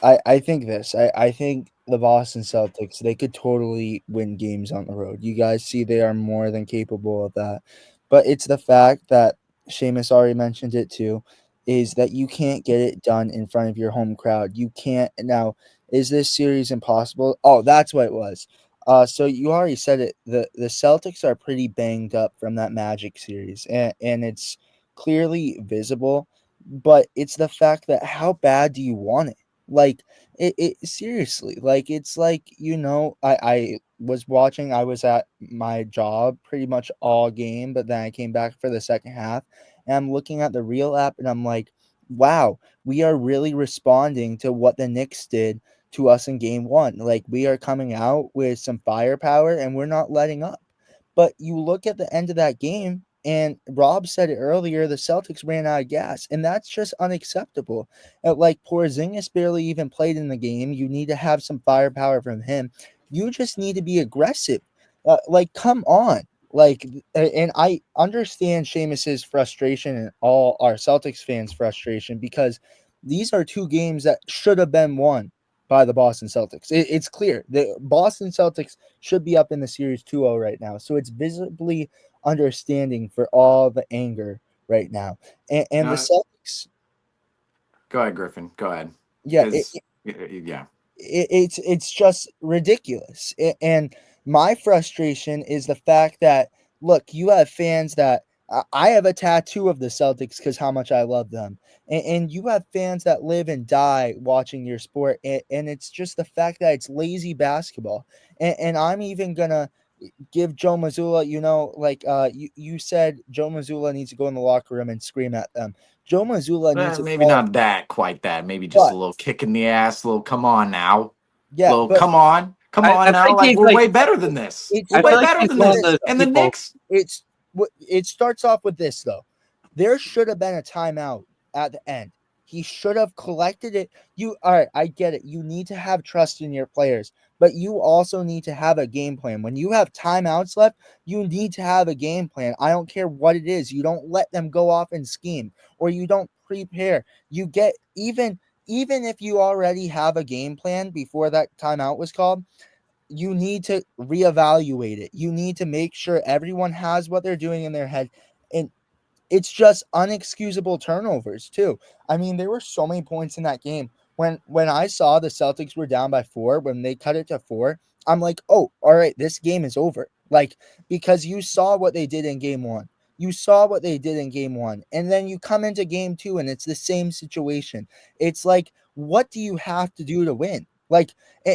I think this. I think the Boston Celtics, they could totally win games on the road. You guys see they are more than capable of that. But it's the fact that Seamus already mentioned it too, is that you can't get it done in front of your home crowd. You can't now. Is this series impossible? Oh, that's what it was. So you already said it. The Celtics are pretty banged up from that Magic series, and it's clearly visible. But it's the fact that how bad do you want it? Like it seriously, like it's like, I was watching, I was at my job pretty much all game, but then I came back for the second half and I'm looking at the real app and I'm like, wow, we are really responding to what the Knicks did to us in game one. Like we are coming out with some firepower and we're not letting up. But you look at the end of that game, and Rob said it earlier, the Celtics ran out of gas, and that's just unacceptable. Like Porzingis barely even played in the game. You need to have some firepower from him. You just need to be aggressive. Like, come on. Like, and I understand Seamus's frustration and all our Celtics fans' frustration because these are two games that should have been won by the Boston Celtics. It's clear the Boston Celtics should be up in the series 2-0 right now. So it's visibly understanding for all the anger right now. And the Uh, Celtics, Go ahead, Griffin. Go ahead. yeah, Because yeah, it's just ridiculous. And my frustration is the fact that, look, you have fans that I have a tattoo of the Celtics because how much I love them, and you have fans that live and die watching your sport, and it's just the fact that it's lazy basketball. And I'm even gonna give Joe Mazzulla, you said Joe Mazzulla needs to go in the locker room and scream at them. Joe Mazzulla needs to maybe call, not that quite that. Maybe just a but little kick in the ass. A little come on now. yeah, Little but come on I now. think Like he's we're like way better than this. it's We're I way feel like starts better he's off than one with of this. this those though. And the people. Knicks. It there should have been a timeout at the end. He should have collected it. All right, I get it. You need to have trust in your players, but you also need to have a game plan. When you have timeouts left, you need to have a game plan. I don't care what it is. You don't let them go off and scheme, or you don't prepare. You get even if you already have a game plan before that timeout was called, you need to reevaluate it. You need to make sure everyone has what they're doing in their head. And it's just unexcusable turnovers too. I mean, there were so many points in that game. When I saw the Celtics were down by 4, when they cut it to 4, I'm like, "Oh, all right, this game is over." Like, because you saw what they did in game 1. You saw what they did in game 1. And then you come into game 2 and it's the same situation. It's like, what do you have to do to win? Like,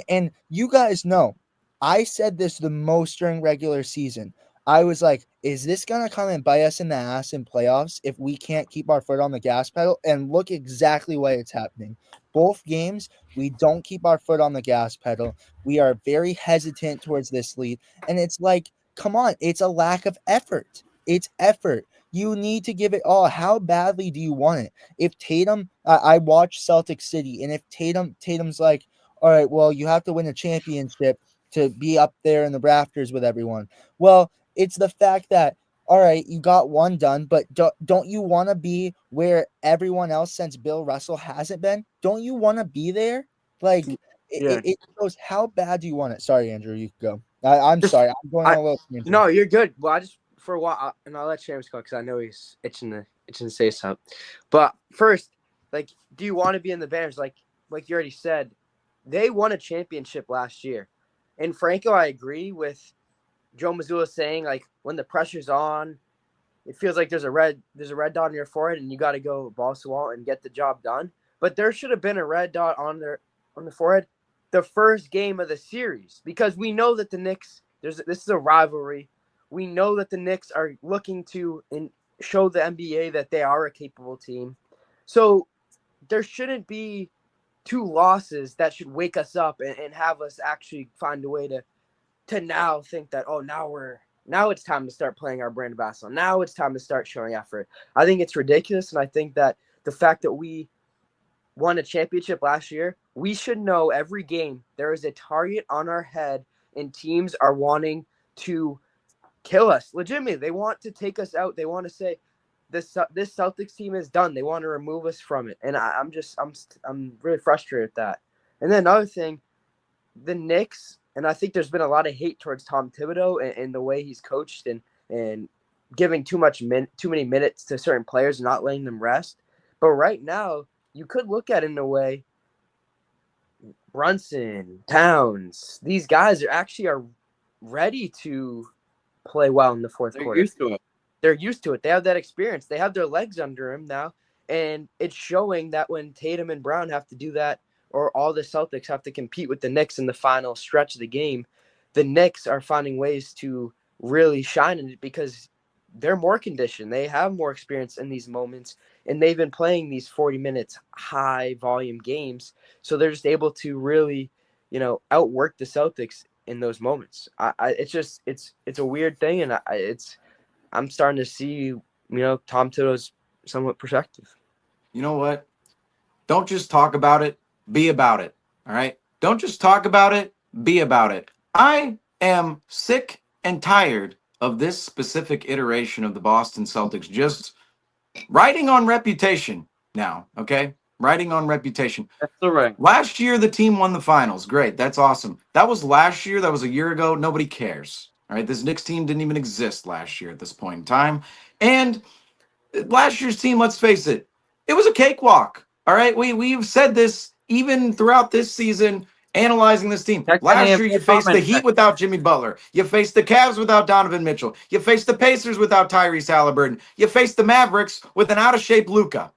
and you guys know, I said this the most during regular season. I was like, is this going to come and bite us in the ass in playoffs if we can't keep our foot on the gas pedal? And look exactly why it's happening. Both games, we don't keep our foot on the gas pedal. We are very hesitant towards this lead. And it's like, come on, it's a lack of effort. It's effort. You need to give it all. How badly do you want it? If Tatum, I watched Celtic City, and if Tatum's like, all right, well, you have to win a championship to be up there in the rafters with everyone. Well, it's the fact that, all right, you got one done, but don't you want to be where everyone else since Bill Russell hasn't been? Don't you want to be there? Like, Yeah. it shows how bad do you want it. Sorry, Andrew, you can go. I'm Just sorry. I'm going on I a little tangent. no, you're good. Well, I just for a while, and I'll let James go because I know he's itching to say something. But first, like, do you want to be in the Bears? Like you already said, they won a championship last year, and Franco, I agree with Joe Mazzulla saying like when the pressure's on, it feels like there's a red dot on your forehead, and you got to go balls to wall and get the job done. But there should have been a red dot on the forehead the first game of the series because we know that the Knicks this is a rivalry. We know that the Knicks are looking to show the NBA that they are a capable team. So there shouldn't be two losses that should wake us up and have us actually find a way to now think that, oh, now it's time to start playing our brand of basketball. Now it's time to start showing effort. I think it's ridiculous, and I think that the fact that we won a championship last year, we should know every game there is a target on our head, and teams are wanting to kill us. Legitimately, they want to take us out. They want to say this Celtics team is done. They want to remove us from it, and I'm really frustrated with that. And then another thing, the Knicks, and I think there's been a lot of hate towards Tom Thibodeau and the way he's coached and giving too many minutes to certain players and not letting them rest. But right now, you could look at it in a way, Brunson, Towns, these guys are ready to play well in the fourth quarter. Used to it. They're used to it. They have that experience. They have their legs under him now. And it's showing that when Tatum and Brown have to do that, or all the Celtics have to compete with the Knicks in the final stretch of the game, the Knicks are finding ways to really shine in it because they're more conditioned. They have more experience in these moments, and they've been playing these 40 minutes high volume games. So they're just able to really, outwork the Celtics in those moments. It's a weird thing. And I'm starting to see, Tom Thibodeau's somewhat perspective. You know what? Don't just talk about it. Be about it. All right? Don't just talk about it. Be about it. I am sick and tired of this specific iteration of the Boston Celtics just riding on reputation now, okay? Riding on reputation. That's all right. Last year, the team won the finals. Great. That's awesome. That was last year. That was a year ago. Nobody cares. All right? This Knicks team didn't even exist last year at this point in time. And last year's team, let's face it, it was a cakewalk. All right? We've said this even throughout this season, analyzing this team. Last year, you faced the Heat without Jimmy Butler. You faced the Cavs without Donovan Mitchell. You faced the Pacers without Tyrese Halliburton. You faced the Mavericks with an out-of-shape Luka.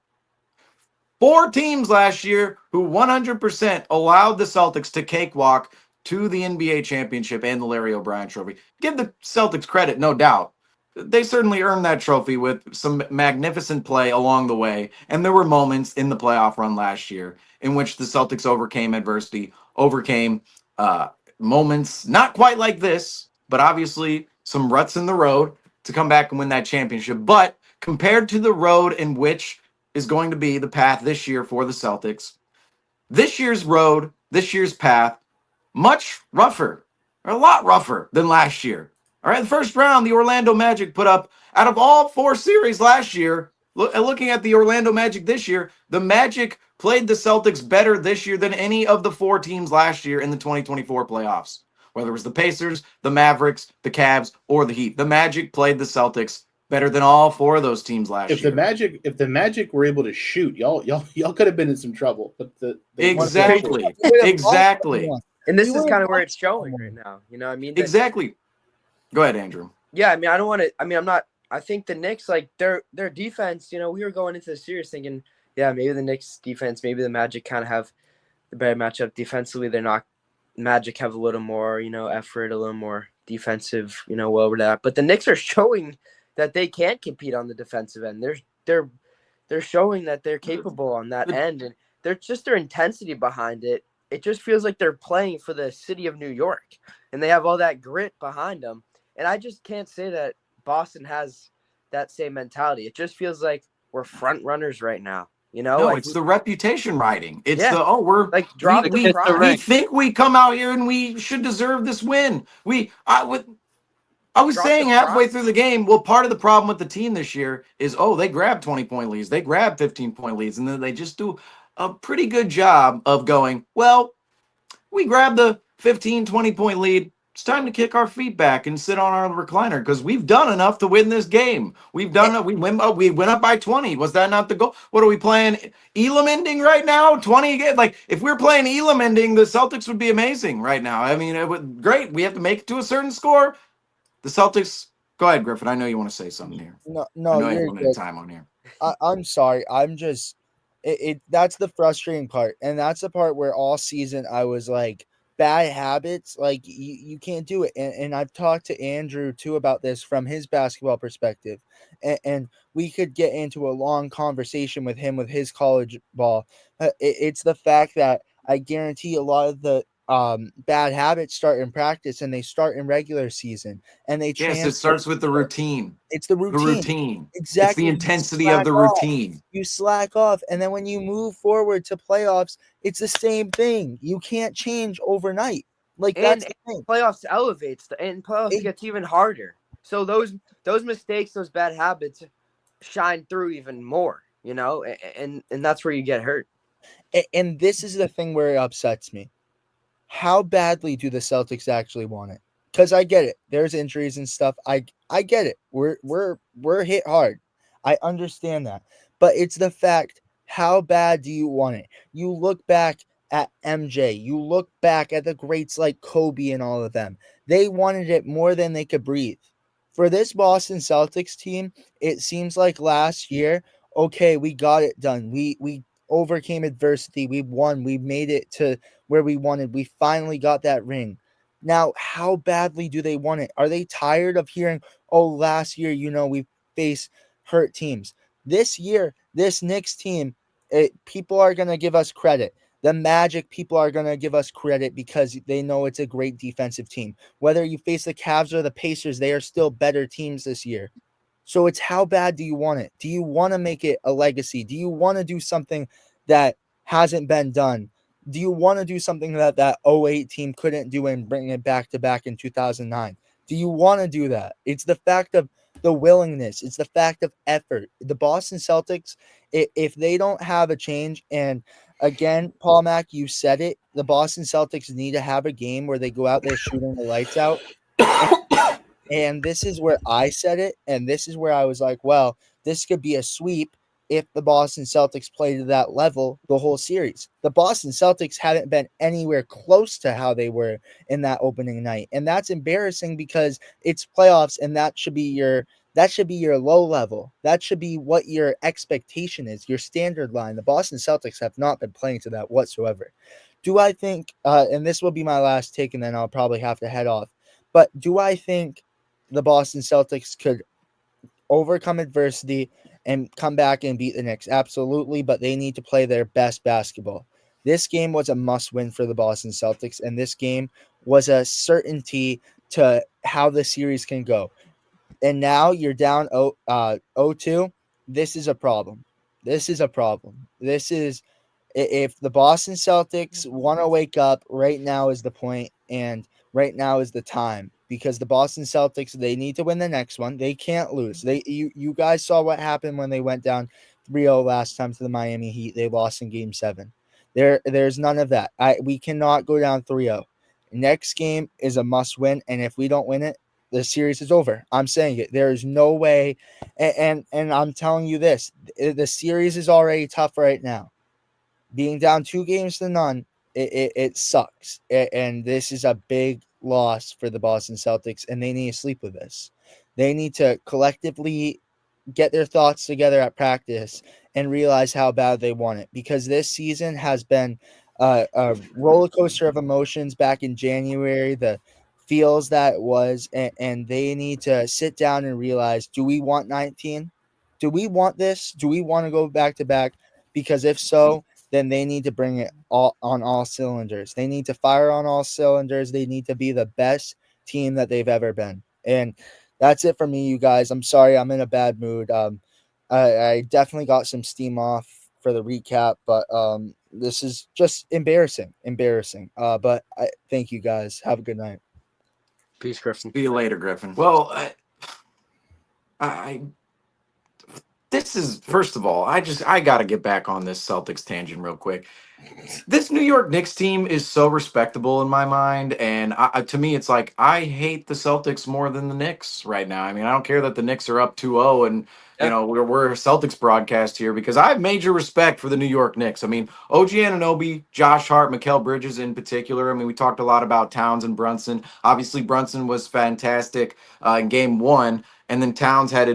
4 teams last year who 100% allowed the Celtics to cakewalk to the NBA championship and the Larry O'Brien trophy. Give the Celtics credit, no doubt. They certainly earned that trophy with some magnificent play along the way. And there were moments in the playoff run last year in which the Celtics overcame adversity, overcame moments not quite like this, but obviously some ruts in the road to come back and win that championship. But compared to the road in which is going to be the path this year for the Celtics, this year's road, this year's path, much rougher, or a lot rougher than last year. All right, the first round, the Orlando Magic put up, out of all 4 series last year, looking at the Orlando Magic this year, the Magic played the Celtics better this year than any of the 4 teams last year in the 2024 playoffs. Whether it was the Pacers, the Mavericks, the Cavs, or the Heat. The Magic played the Celtics better than all 4 of those teams last year. If the Magic were able to shoot, y'all could have been in some trouble. But exactly. And this is kind of where it's showing right now. You know what I mean? Exactly. Go ahead, Andrew. Yeah, I mean, I don't want to. I mean, I'm not. I think the Knicks, like their defense. We were going into the series thinking, yeah, maybe the Knicks defense, maybe the Magic kind of have the better matchup defensively. They're not. Magic have a little more, effort, a little more defensive, well over that. But the Knicks are showing that they can compete on the defensive end. They're showing that they're capable on that end, and they're just their intensity behind it. It just feels like they're playing for the city of New York, and they have all that grit behind them. And I just can't say that Boston has that same mentality. It just feels like we're front runners right now. No, it's the reputation riding. It's we're like we think we come out here and we should deserve this win. I was saying halfway through the game, well, part of the problem with the team this year is, they grab 20-point leads, they grab 15-point leads, and then they just do a pretty good job of going, well, we grab the 15, 20-point lead. It's time to kick our feet back and sit on our recliner because we've done enough to win this game. We've done it. We went up by 20. Was that not the goal? What are we playing? Elam ending right now? 20 again? Like, if we're playing Elam ending, the Celtics would be amazing right now. I mean, it would great. We have to make it to a certain score. The Celtics. Go ahead, Griffin. I know you want to say something here. No, I know you want time on here. I'm sorry. I'm just that's the frustrating part, and that's the part where all season I was like, bad habits, like you can't do it. And I've talked to Andrew too about this from his basketball perspective, and we could get into a long conversation with him with his college ball. It's the fact that I guarantee a lot of the bad habits start in practice and they start in regular season, and they it starts with the routine. It's the routine. Exactly. It's the intensity of the routine. You slack off, and then when you move forward to playoffs, it's the same thing. You can't change overnight. That's the thing. Playoffs elevates, and playoffs gets even harder. So those mistakes, those bad habits, shine through even more. And that's where you get hurt. And this is the thing where it upsets me. How badly do the Celtics actually want it? Because I get it. There's injuries and stuff. I get it. We're hit hard. I understand that. But it's the fact, how bad do you want it? You look back at MJ. You look back at the greats like Kobe and all of them. They wanted it more than they could breathe. For this Boston Celtics team, it seems like last year, okay, we got it done. We overcame adversity. We won. We made it to where we wanted. We finally got that ring. Now, how badly do they want it? Are they tired of hearing, oh, last year, we faced hurt teams? This year, this Knicks team, people are going to give us credit. The Magic, people are going to give us credit because they know it's a great defensive team. Whether you face the Cavs or the Pacers, they are still better teams this year. So it's, how bad do you want it? Do you want to make it a legacy? Do you want to do something that hasn't been done? Do you want to do something that 08 team couldn't do and bring it back to back in 2009? Do you want to do that? It's the fact of the willingness. It's the fact of effort. The Boston Celtics, if they don't have a change, and again, Paul Mack, you said it, the Boston Celtics need to have a game where they go out there shooting the lights out. And this is where I said it, and this is where I was like, well, this could be a sweep if the Boston Celtics play to that level the whole series. The Boston Celtics haven't been anywhere close to how they were in that opening night, and that's embarrassing because it's playoffs, and that should be your low level. That should be what your expectation is, your standard line. The Boston Celtics have not been playing to that whatsoever. Do I think, and this will be my last take, and then I'll probably have to head off, but do I think the Boston Celtics could overcome adversity and come back and beat the Knicks? Absolutely, but they need to play their best basketball. This game was a must-win for the Boston Celtics, and this game was a certainty to how the series can go. And now you're down 0-2. This is a problem. This is a problem. This is, if the Boston Celtics want to wake up, right now is the point, and right now is the time, because the Boston Celtics, they need to win the next one. They can't lose. You guys saw what happened when they went down 3-0 last time to the Miami Heat. They lost in Game 7. There's none of that. We cannot go down 3-0. Next game is a must win, and if we don't win it, the series is over. I'm saying it. There is no way, and I'm telling you this, the series is already tough right now. Being down 2-0, it sucks. And this is a big loss for the Boston Celtics, and they need to sleep with this. They need to collectively get their thoughts together at practice and realize how bad they want it, because this season has been a roller coaster of emotions back in January, the feels that it was, and they need to sit down and realize, do we want 19? Do we want this? Do we want to go back to back? Because if so, then they need to bring it all on all cylinders. They need to fire on all cylinders. They need to be the best team that they've ever been. And that's it for me, you guys. I'm sorry, I'm in a bad mood. I definitely got some steam off for the recap, but this is just embarrassing. But thank you guys. Have a good night. Peace, Griffin. See you later, Griffin. Well, I this is, first of all, I got to get back on this Celtics tangent real quick. This New York Knicks team is so respectable in my mind, and to me, it's like I hate the Celtics more than the Knicks right now. I mean, I don't care that the Knicks are up 2-0, and we're a Celtics broadcast here, because I have major respect for the New York Knicks. I mean, OG Anunoby, Josh Hart, Mikal Bridges in particular. I mean, we talked a lot about Towns and Brunson. Obviously, Brunson was fantastic in Game 1. And then Towns had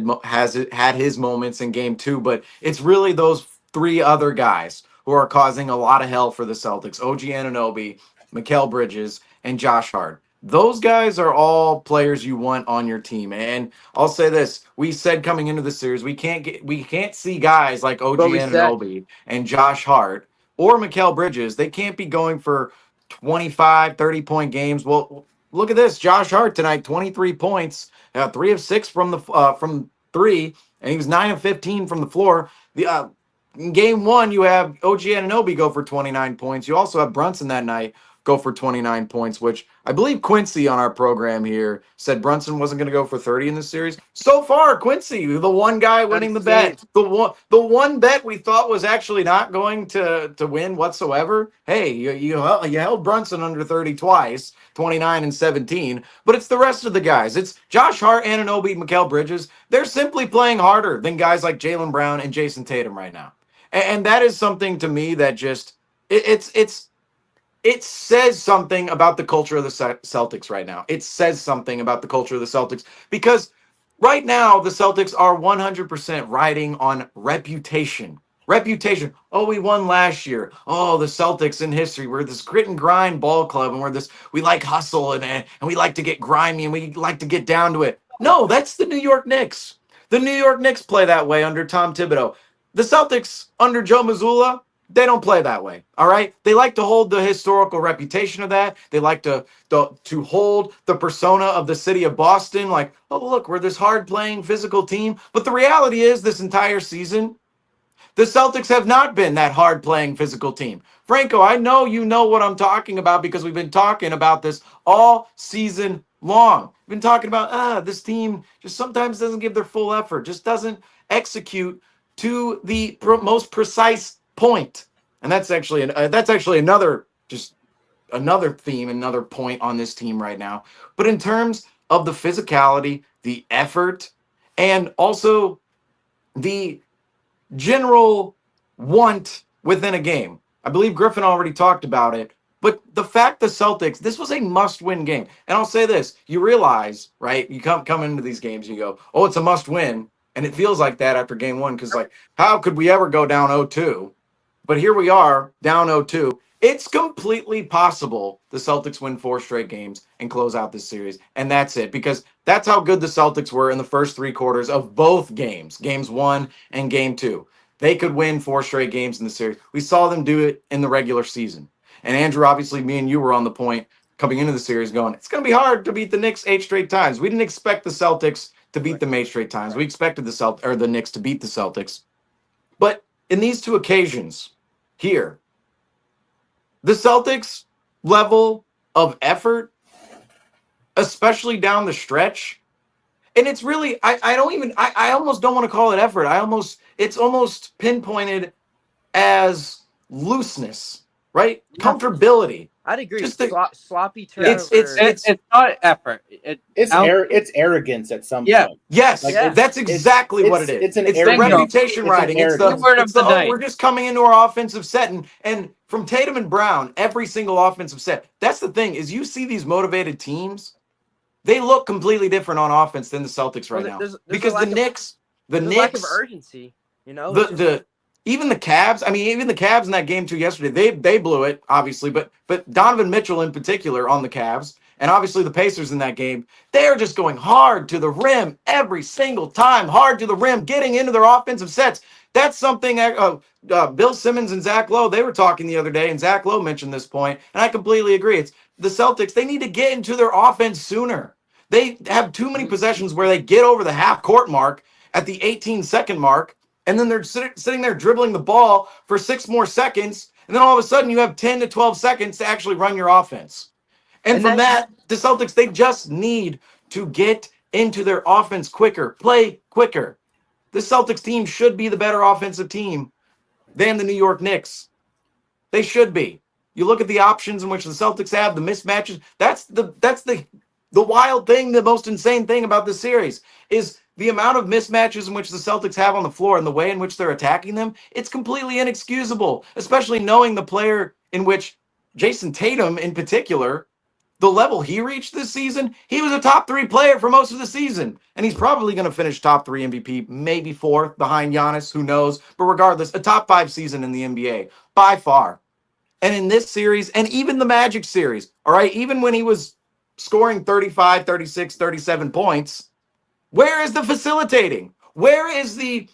his moments in Game 2, but it's really those three other guys who are causing a lot of hell for the Celtics: OG Anunoby, Mikal Bridges, and Josh Hart. Those guys are all players you want on your team. And I'll say this: we said coming into the series, we can't see guys like OG Anunoby and Josh Hart or Mikal Bridges. They can't be going for 25, 30-point games. Well, look at this: Josh Hart tonight, 23 points. 3 of 6 from 3, and he was 9 of 15 from the floor. In Game 1, you have OG Anunoby go for 29 points. You also have Brunson that night go for 29 points, which I believe Quincy on our program here said Brunson wasn't going to go for 30 in this series. So far, Quincy, the one guy winning the bet, the one bet we thought was actually not going to win whatsoever. Hey, you held Brunson under 30 twice, 29 and 17, but it's the rest of the guys. It's Josh Hart, Anunoby, Mikal Bridges. They're simply playing harder than guys like Jaylen Brown and Jason Tatum right now. And that is something to me that just it says something about the culture of the Celtics right now. It says something about the culture of the Celtics because right now the Celtics are 100% riding on reputation. Reputation. Oh, we won last year. Oh, the Celtics in history. We're this grit and grind ball club, and we like hustle and we like to get grimy and we like to get down to it. No, that's the New York Knicks. The New York Knicks play that way under Tom Thibodeau. The Celtics under Joe Mazzulla, they don't play that way. All right. They like to hold the historical reputation of that. They like to hold the persona of the city of Boston. Like, oh, look, we're this hard playing physical team. But the reality is this entire season, the Celtics have not been that hard playing physical team. Franco, I know you know what I'm talking about because we've been talking about this all season long. We've been talking about, this team just sometimes doesn't give their full effort, just doesn't execute to the most precise point. And that's actually another theme, another point on this team right now. But in terms of the physicality, the effort, and also the general want within a game, I believe Griffin already talked about it. But the fact the Celtics, this was a must-win game. And I'll say this, you realize, right, you come into these games, you go, oh, it's a must-win. And it feels like that after game one because, like, how could we ever go down 0-2? But here we are, down 0-2. It's completely possible the Celtics win 4 straight games and close out this series. And that's it, because that's how good the Celtics were in the first 3 quarters of both games, games 1 and game 2. They could win 4 straight games in the series. We saw them do it in the regular season. And Andrew, obviously, me and you were on the point coming into the series going, it's going to be hard to beat the Knicks 8 straight times. We didn't expect the Celtics to beat them 8 straight times. We expected the Knicks to beat the Celtics. But in these 2 occasions here, the Celtics level of effort, especially down the stretch, and it's really, I almost don't want to call it effort. It's almost pinpointed as looseness, right? Comfortability. I'd agree. Just Sloppy turnovers. It's not effort. It's arrogance at some point. Yes, Like, that's exactly what it is. It's the reputation riding. It's the we're just coming into our offensive set, and from Tatum and Brown, every single offensive set. That's the thing, is you see these motivated teams, they look completely different on offense than the Celtics right now. Because the Knicks, lack of urgency, you know. Even the Cavs, even the Cavs in that game 2 yesterday, they blew it, obviously, but Donovan Mitchell in particular on the Cavs, and obviously the Pacers in that game, they're just going hard to the rim every single time, hard to the rim, getting into their offensive sets. That's something Bill Simmons and Zach Lowe, they were talking the other day, and Zach Lowe mentioned this point, and I completely agree. It's the Celtics, they need to get into their offense sooner. They have too many possessions where they get over the half-court mark at the 18-second mark, and then they're sitting there dribbling the ball for 6 more seconds, and then all of a sudden you have 10 to 12 seconds to actually run your offense. And from that, the Celtics, they just need to get into their offense quicker, play quicker. The Celtics team should be the better offensive team than the New York Knicks. They should be. You look at the options in which the Celtics have, the mismatches, that's the wild thing, the most insane thing about this series is the amount of mismatches in which the Celtics have on the floor and the way in which they're attacking them. It's completely inexcusable, especially knowing the player in which Jason Tatum in particular, the level he reached this season, he was a top 3 player for most of the season. And he's probably going to finish top 3 MVP, maybe 4th behind Giannis, who knows. But regardless, a top 5 season in the NBA by far. And in this series, and even the Magic series, all right, even when he was scoring 35, 36, 37 points, where is the facilitating? Where is the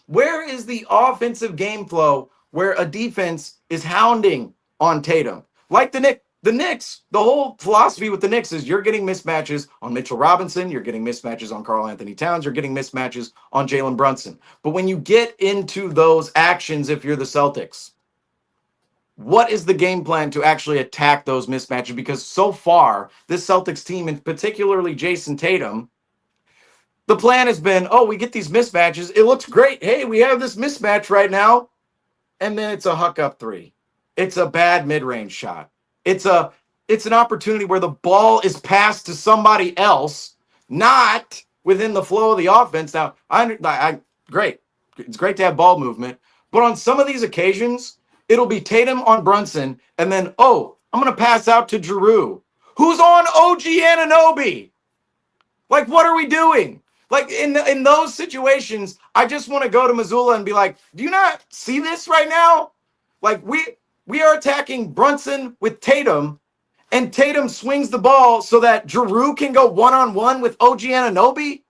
offensive game flow where a defense is hounding on Tatum? Like the Knicks, the whole philosophy with the Knicks is you're getting mismatches on Mitchell Robinson, you're getting mismatches on Karl Anthony Towns, you're getting mismatches on Jalen Brunson. But when you get into those actions, if you're the Celtics, what is the game plan to actually attack those mismatches? Because so far, this Celtics team, and particularly Jason Tatum, the plan has been, oh, we get these mismatches. It looks great. Hey, we have this mismatch right now. And then it's a huck up three. It's a bad mid-range shot. It's an opportunity where the ball is passed to somebody else, not within the flow of the offense. Now, great. It's great to have ball movement. But on some of these occasions, it'll be Tatum on Brunson, and then, oh, I'm going to pass out to Giroux, who's on OG Anunoby. Like, what are we doing? Like, in those situations, I just want to go to Missoula and be like, do you not see this right now? Like, we are attacking Brunson with Tatum, and Tatum swings the ball so that Giroux can go one-on-one with OG Anunoby?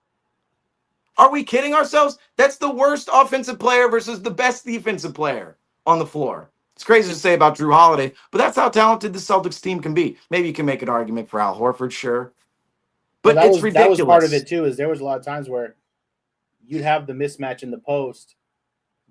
Are we kidding ourselves? That's the worst offensive player versus the best defensive player on the floor. It's crazy to say about Drew Holiday, but that's how talented the Celtics team can be. Maybe you can make an argument for Al Horford, sure. But Well, it's ridiculous. That was part of it too. Is there was a lot of times where you'd have the mismatch in the post,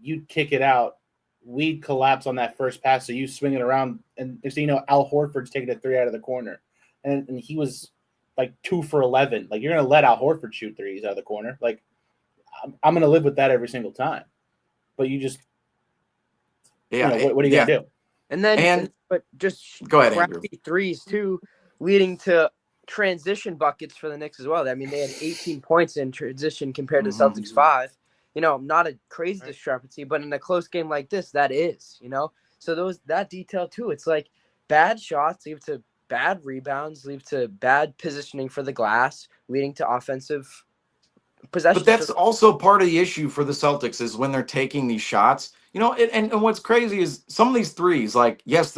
you'd kick it out, we'd collapse on that first pass, so you swing it around, and so Al Horford's taking a three out of the corner, and he was like 2 for 11. Like, you're gonna let Al Horford shoot threes out of the corner? Like, I'm gonna live with that every single time. But you just, what are you gonna do? And then, but just go ahead, crappy Andrew. threes too, leading to transition buckets for the Knicks as well. I mean, they had 18 points in transition compared to Celtics 5. Not a crazy discrepancy, but in a close game like this, that is, So that detail too. It's like bad shots lead to bad rebounds, lead to bad positioning for the glass, leading to offensive possession. But that's also part of the issue for the Celtics is when they're taking these shots. And what's crazy is some of these threes, like, yes,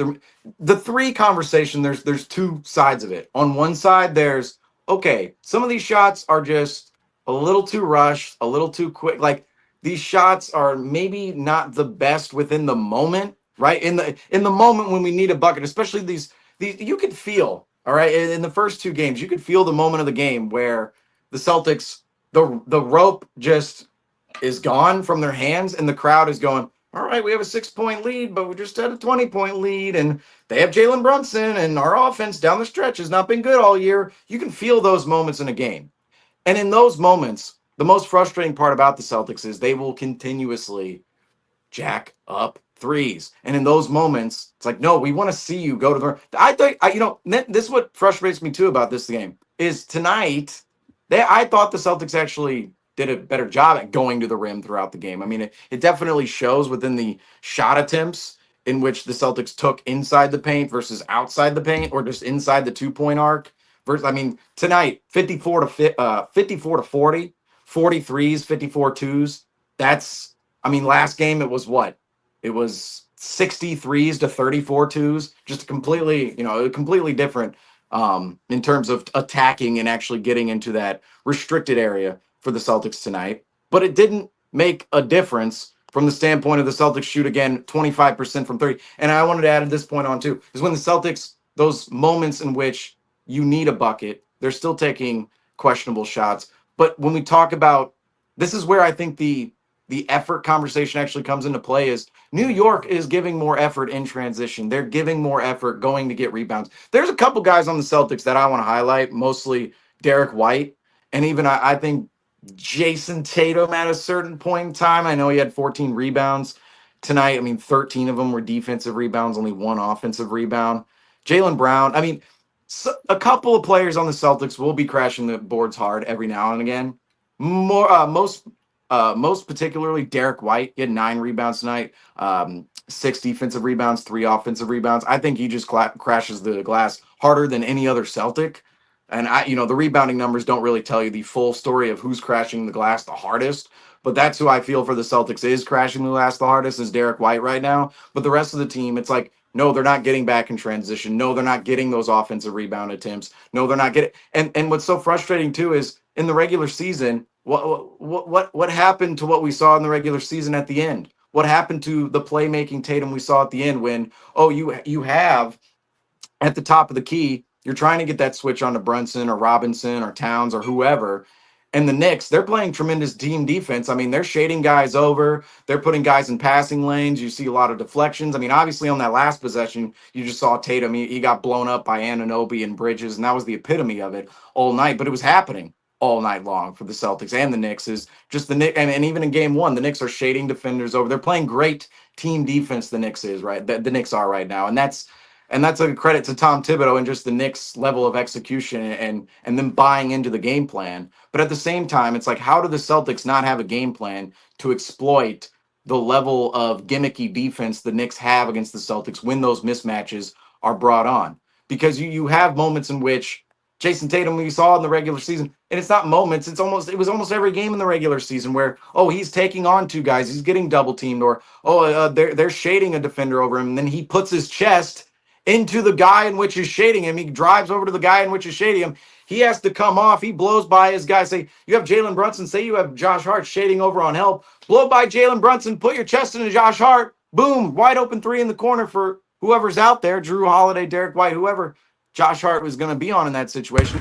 the three conversation, there's two sides of it. On one side, there's, okay, some of these shots are just a little too rushed, a little too quick. Like, these shots are maybe not the best within the moment, right? In the moment when we need a bucket, especially these you could feel, all right, in the first two games, you could feel the moment of the game where the Celtics, the rope just is gone from their hands, and the crowd is going, all right, we have a 6-point lead, but we just had a 20-point lead, and they have Jalen Brunson, and our offense down the stretch has not been good all year. You can feel those moments in a game. And in those moments, the most frustrating part about the Celtics is they will continuously jack up threes. And in those moments, it's like, no, we want to see you go to the. I think, this is what frustrates me too about this game is tonight, I thought the Celtics actually did a better job at going to the rim throughout the game. I mean, it definitely shows within the shot attempts in which the Celtics took inside the paint versus outside the paint, or just inside the 2-point arc. Tonight, 54 to 40, 43s, 54 twos. That's, last game it was what? It was 63s to 34 twos. Just completely different in terms of attacking and actually getting into that restricted area for the Celtics tonight. But it didn't make a difference from the standpoint of the Celtics shoot again 25% from 30. And I wanted to add at this point on too, is when the Celtics, those moments in which you need a bucket, they're still taking questionable shots. But when we talk about, this is where I think the effort conversation actually comes into play, is New York is giving more effort in transition. They're giving more effort going to get rebounds. There's a couple guys on the Celtics that I want to highlight, mostly Derek White. And even I think Jason Tatum at a certain point in time. I know he had 14 rebounds tonight. 13 of them were defensive rebounds, only one offensive rebound. Jaylen Brown. A couple of players on the Celtics will be crashing the boards hard every now and again. Most particularly Derek White. He had 9 rebounds tonight, 6 defensive rebounds, 3 offensive rebounds. I think he just crashes the glass harder than any other Celtic. And the rebounding numbers don't really tell you the full story of who's crashing the glass the hardest. But that's who I feel for the Celtics is crashing the glass the hardest, is Derek White right now. But the rest of the team, it's like, no, they're not getting back in transition. No, they're not getting those offensive rebound attempts. No, they're not getting. And what's so frustrating too is in the regular season, what happened to what we saw in the regular season at the end? What happened to the playmaking Tatum we saw at the end when, you have at the top of the key, you're trying to get that switch onto Brunson or Robinson or Towns or whoever, And the Knicks, they're playing tremendous team defense. I mean, they're shading guys over. They're putting guys in passing lanes. You see a lot of deflections. I mean, obviously on that last possession, you just saw Tatum. He got blown up by Anunoby and Bridges, and that was the epitome of it all night. But it was happening all night long for the Celtics and the Knicks. Is just the Knicks, and even in game one, the Knicks are shading defenders over. They're playing great team defense. The Knicks is right. The Knicks are right now, and that's a credit to Tom Thibodeau and just the Knicks' level of execution and them buying into the game plan. But at the same time, it's like, how do the Celtics not have a game plan to exploit the level of gimmicky defense the Knicks have against the Celtics when those mismatches are brought on? Because you have moments in which Jason Tatum, we saw in the regular season, and it's not moments, it was almost every game in the regular season where, oh, he's taking on two guys, he's getting double teamed, or they're shading a defender over him, and then he puts his chest into the guy in which is shading him. He drives over to the guy in which is shading him. He has to come off. He blows by his guy. Say, you have Jalen Brunson. Say you have Josh Hart shading over on help. Blow by Jalen Brunson. Put your chest into Josh Hart. Boom. Wide open three in the corner for whoever's out there. Drew Holiday, Derek White, whoever Josh Hart was going to be on in that situation.